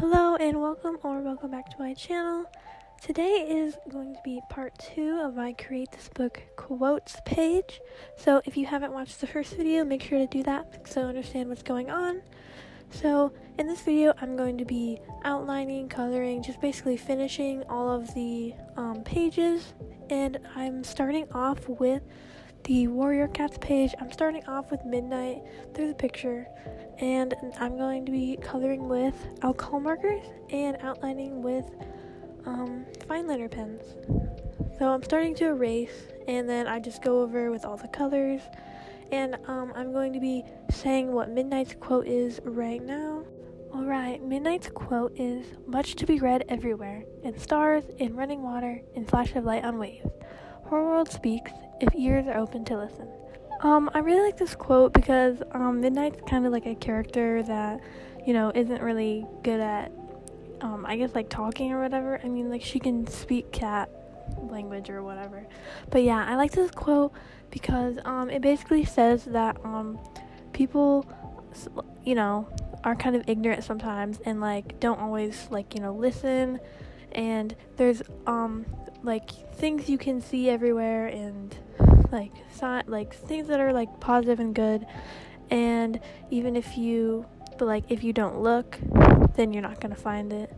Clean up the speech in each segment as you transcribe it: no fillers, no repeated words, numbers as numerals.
Hello and welcome back to my channel. Today is going to be part 2 of my Create This Book quotes page. So if you haven't watched the first video, make sure to do that so you understand what's going on. So in this video, I'm going to be outlining, coloring, just basically finishing all of the pages. And I'm starting off with the Warrior Cats page. I'm starting off with Midnight through the picture, and I'm going to be coloring with alcohol markers and outlining with fine liner pens. So I'm starting to erase, and then I just go over with all the colors, and I'm going to be saying what Midnight's quote is right now. Alright, Midnight's quote is, "Much to be read everywhere, in stars, in running water, in flash of light on waves. Her world speaks, if ears are open to listen." I really like this quote because Midnight's kind of like a character that, isn't really good at, like talking or whatever. I mean, like she can speak cat language or whatever. But yeah, I like this quote because it basically says that people, are kind of ignorant sometimes and like don't always listen, and there's things you can see everywhere, and things that are like positive and good, and even if you don't look, then you're not gonna find it.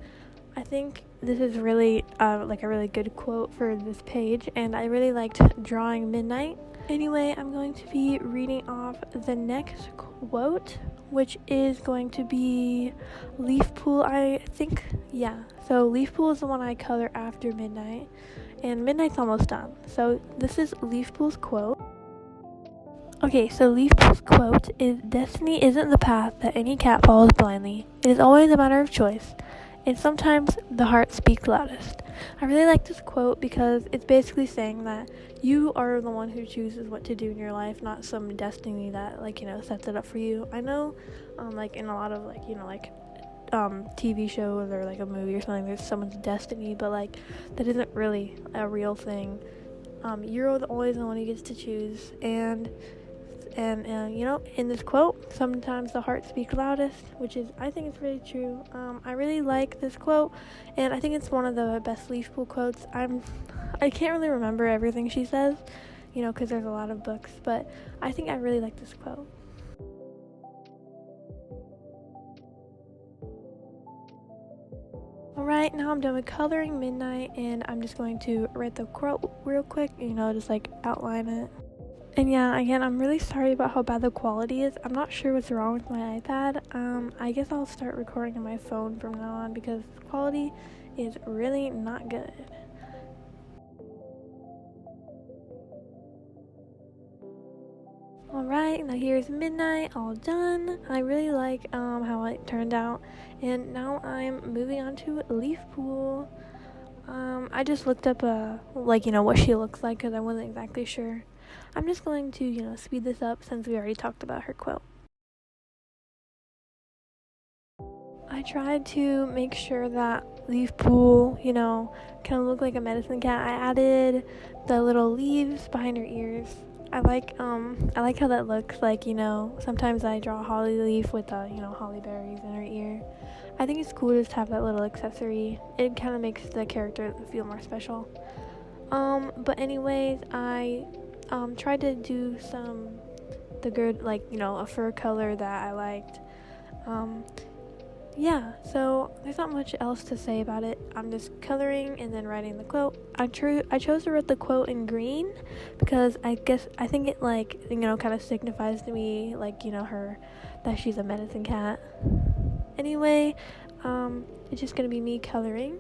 I think this is really a really good quote for this page, and I really liked drawing Midnight. Anyway, I'm going to be reading off the next quote, which is going to be Leaf Pool, I think. Yeah, so Leaf Pool is the one I color after Midnight, and Midnight's almost done. So this is Leaf Pool's quote. Okay, so Leaf Pool's quote is, "Destiny isn't the path that any cat follows blindly. It is always a matter of choice, and sometimes the heart speaks loudest." I really like this quote because it's basically saying that you are the one who chooses what to do in your life, not some destiny that sets it up for you. I know in a lot of TV shows or like a movie or something, there's someone's destiny, but that isn't really a real thing. You're always the one who gets to choose, and in this quote, sometimes the heart speaks loudest, which is, I think it's really true. I really like this quote, and I think it's one of the best Leaf Pool quotes. I can't really remember everything she says, because there's a lot of books, but I think I really like this quote. Alright, now I'm done with coloring Midnight, and I'm just going to write the quote real quick, just outline it. And yeah, again, I'm really sorry about how bad the quality is. I'm not sure what's wrong with my iPad. I guess I'll start recording on my phone from now on because the quality is really not good. Alright, now here's Midnight, all done. I really like how it turned out. And now I'm moving on to Leaf Pool. I just looked up what she looks like because I wasn't exactly sure. I'm just going to, speed this up since we already talked about her quote. I tried to make sure that Leaf Pool, kind of looked like a medicine cat. I added the little leaves behind her ears. I like how that looks sometimes I draw a holly leaf with holly berries in her ear. I think it's cool to just have that little accessory. It kind of makes the character feel more special. But anyways, I tried to do the good, a fur color that I liked. Yeah, so there's not much else to say about it. I'm just coloring and then writing the quote. I chose to write the quote in green because I think it kind of signifies to me her, that she's a medicine cat. Anyway, it's just gonna be me coloring.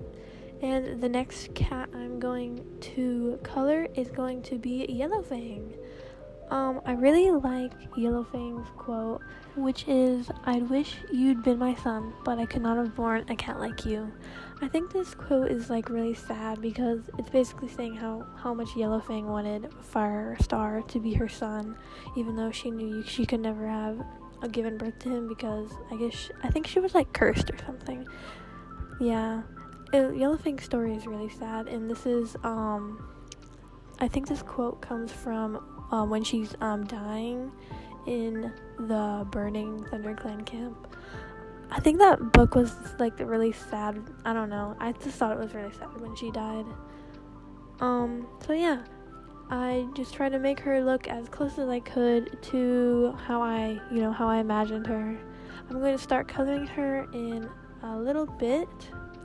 And the next cat I'm going to color is going to be Yellowfang. I really like Yellowfang's quote, which is, "I'd wish you'd been my son, but I could not have born a cat like you." I think this quote is really sad because it's basically saying how much Yellowfang wanted Firestar to be her son, even though she knew she could never have given birth to him because I think she was cursed or something. Yeah. Yellowfang's story is really sad, and this is I think this quote comes from when she's dying in the burning ThunderClan camp. I think that book was like really sad. I don't know. I just thought it was really sad when she died. So yeah, I just tried to make her look as close as I could to how I imagined her. I'm going to start coloring her in a little bit.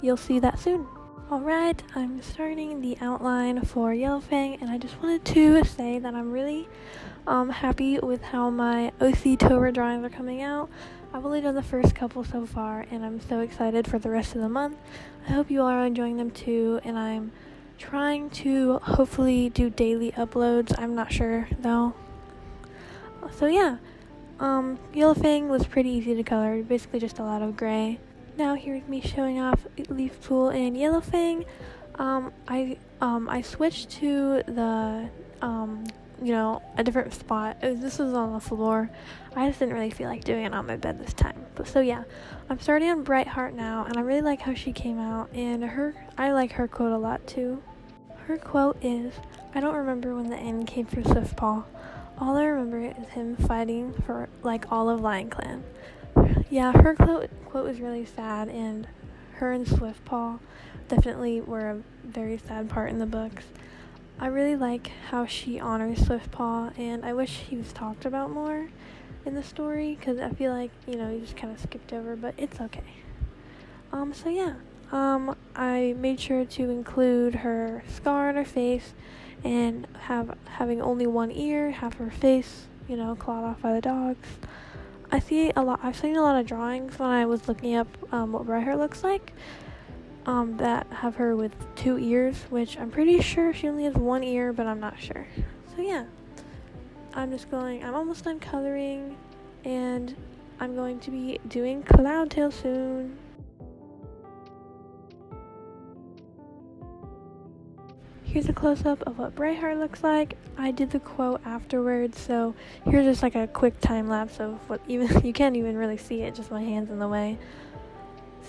You'll see that soon. Alright, I'm starting the outline for Yellowfang, and I just wanted to say that I'm really happy with how my OC-tober drawings are coming out. I've only done the first couple so far, and I'm so excited for the rest of the month. I hope you all are enjoying them too, and I'm trying to hopefully do daily uploads. I'm not sure though. So yeah, Yellowfang was pretty easy to color, basically just a lot of gray. Now here's me showing off Leaf Pool and Yellowfang. I switched to the a different spot. This was on the floor. I just didn't really feel like doing it on my bed this time. But so yeah, I'm starting on Brightheart now, and I really like how she came out, and I like her quote a lot too. Her quote is, "I don't remember when the end came for Swiftpaw. All I remember is him fighting for like all of Lion Clan." Yeah, her quote was really sad, and her and Swiftpaw definitely were a very sad part in the books. I really like how she honors Swiftpaw, and I wish he was talked about more in the story, because I feel like, he just kind of skipped over, but it's okay. So yeah, I made sure to include her scar on her face, and having only one ear, half her face, clawed off by the dogs. I've seen a lot of drawings when I was looking up what Brightheart looks like, that have her with 2 ears, which I'm pretty sure she only has 1 ear, but I'm not sure. So yeah, I'm almost done coloring, and I'm going to be doing Cloudtail soon. Here's a close-up of what Brightheart looks like. I did the quote afterwards, so here's just like a quick time lapse of what you can't even really see it, just my hands in the way.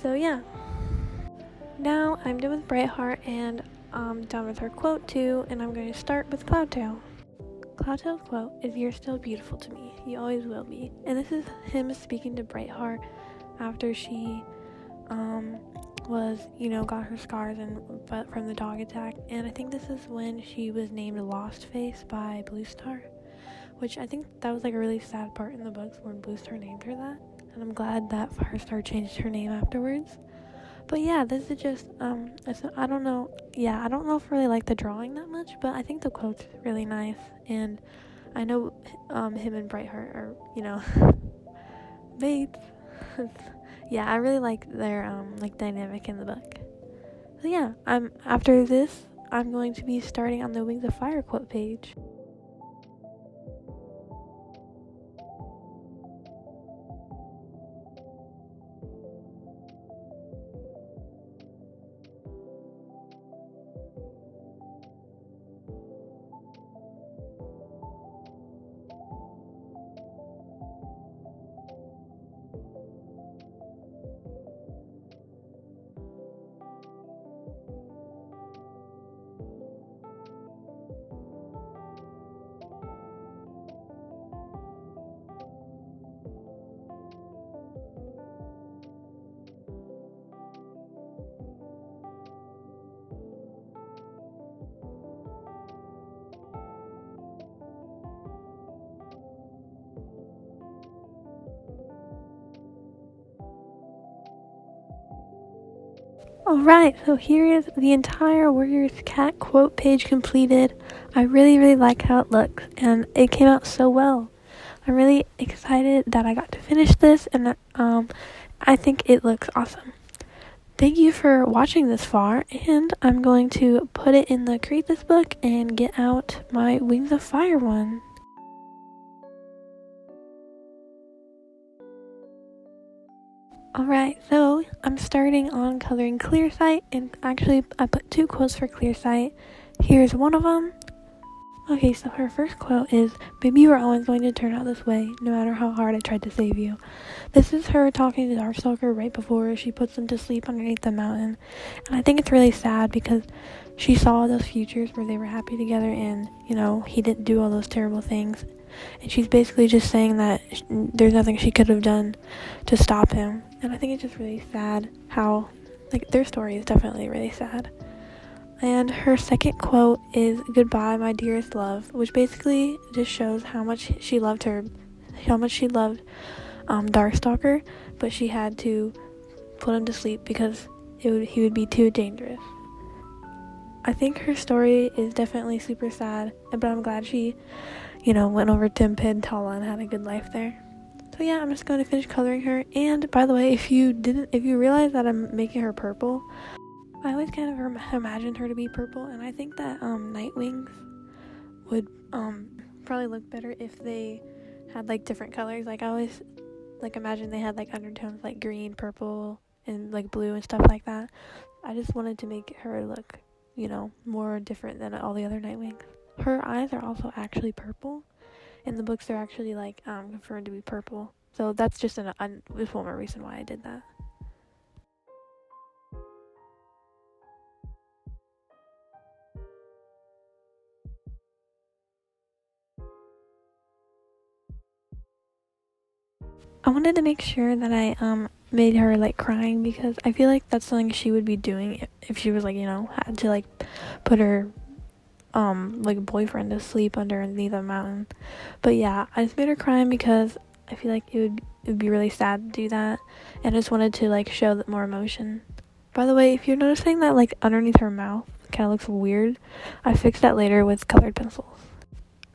So yeah. Now I'm done with Brightheart, and done with her quote too, and I'm going to start with Cloudtail. Cloudtail's quote is, "You're still beautiful to me. You always will be." And this is him speaking to Brightheart after she got her scars from the dog attack, and I think this is when she was named Lost Face by Blue Star, which I think that was like a really sad part in the books when Blue Star named her that, and I'm glad that Firestar changed her name afterwards. But yeah, this is just I don't know if I really like the drawing that much, but I think the quote's really nice, and I know him and Brightheart are mates. Yeah, I really like their dynamic in the book. So yeah, after this I'm going to be starting on the Wings of Fire quote page. Alright, so here is the entire Warriors Cat quote page completed. I really, really like how it looks, and it came out so well. I'm really excited that I got to finish this, and I think it looks awesome. Thank you for watching this far, and I'm going to put it in the Create This book and get out my Wings of Fire one. Alright, so I'm starting on coloring Clear Sight, and actually I put 2 quotes for Clear Sight. Here's one of them. Okay, so her first quote is, "Baby, you were always going to turn out this way, no matter how hard I tried to save you." This is her talking to Darkstalker right before she puts him to sleep underneath the mountain. And I think it's really sad because she saw those futures where they were happy together, and, he didn't do all those terrible things. and she's basically just saying that there's nothing she could have done to stop him. And I think it's just really sad how, like, their story is definitely really sad. And her second quote is "Goodbye, my dearest love," which basically just shows how much she loved Darkstalker, but she had to put him to sleep because he would be too dangerous. I think her story is definitely super sad, but I'm glad she, went over to Impentala and had a good life there. So yeah, I'm just going to finish coloring her. And by the way, if you realize that I'm making her purple, I always kind of imagined her to be purple, and I think that Nightwings would probably look better if they had like different colors. Like I always imagine they had like undertones like green, purple, and like blue and stuff like that. I just wanted to make her look, more different than all the other Nightwings. Her eyes are also actually purple. In the books, they're actually like confirmed to be purple. So that's just one more reason why I did that. I wanted to make sure that I made her like crying, because I feel like that's something she would be doing if she was like, had to like put her like boyfriend to sleep underneath a mountain. But yeah, I just made her crying because I feel like it would be really sad to do that, and I just wanted to like show that more emotion. By the way, if you're noticing that like underneath her mouth kind of looks weird, I fixed that later with colored pencils.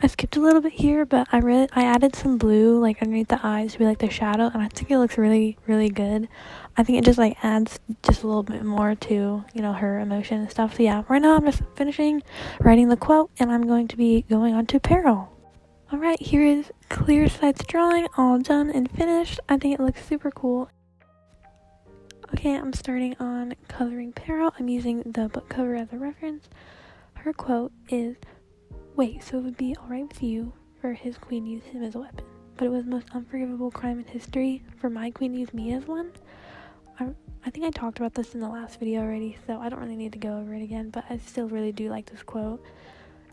I skipped a little bit here, but I added some blue like underneath the eyes to be like the shadow, and I think it looks really, really good. I think it just like adds just a little bit more to, her emotion and stuff. So yeah, right now I'm just finishing writing the quote, and I'm going to be going on to Peril. Alright, here is Clear Sight's drawing, all done and finished. I think it looks super cool. Okay, I'm starting on coloring Peril. I'm using the book cover as a reference. Her quote is, "Wait, so it would be alright with you for his queen to use him as a weapon, but it was the most unforgivable crime in history for my queen to use me as one?" I think I talked about this in the last video already, so I don't really need to go over it again, but I still really do like this quote.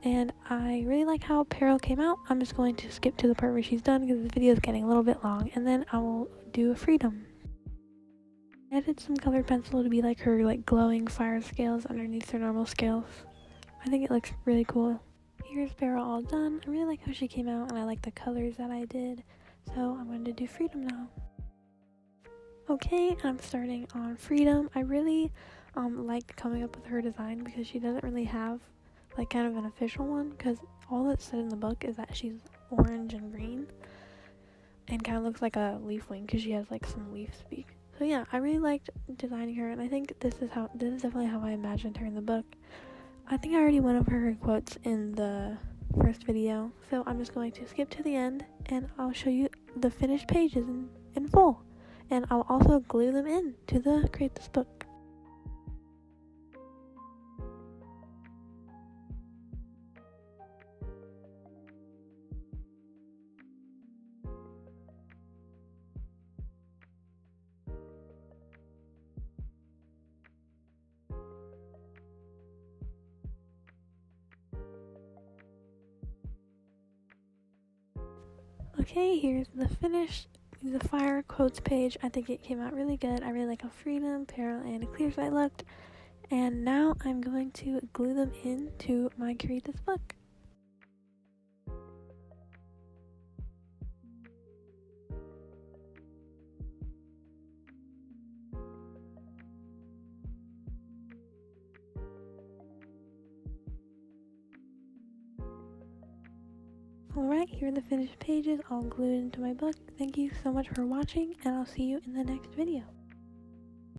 And I really like how Peril came out. I'm just going to skip to the part where she's done because this video is getting a little bit long, and then I will do a freedom. I added some colored pencil to be like her like glowing fire scales underneath her normal scales. I think it looks really cool. Here's Peril all done. I really like how she came out, and I like the colors that I did. So I'm going to do Freedom now. Okay, I'm starting on Freedom. I really like coming up with her design because she doesn't really have like kind of an official one, because all that's said in the book is that she's orange and green and kind of looks like a leaf wing because she has like some leaf speak. So yeah, I really liked designing her, and I think this is definitely how I imagined her in the book. I think I already went over her quotes in the first video, so I'm just going to skip to the end, and I'll show you the finished pages in full, and I'll also glue them in to the Create This Book. Okay, here's the fire quotes page. I think it came out really good. I really like how Freedom, Peril, and Clear Sight looked. And now I'm going to glue them into my Create This Book. Alright, here are the finished pages all glued into my book. Thank you so much for watching, and I'll see you in the next video.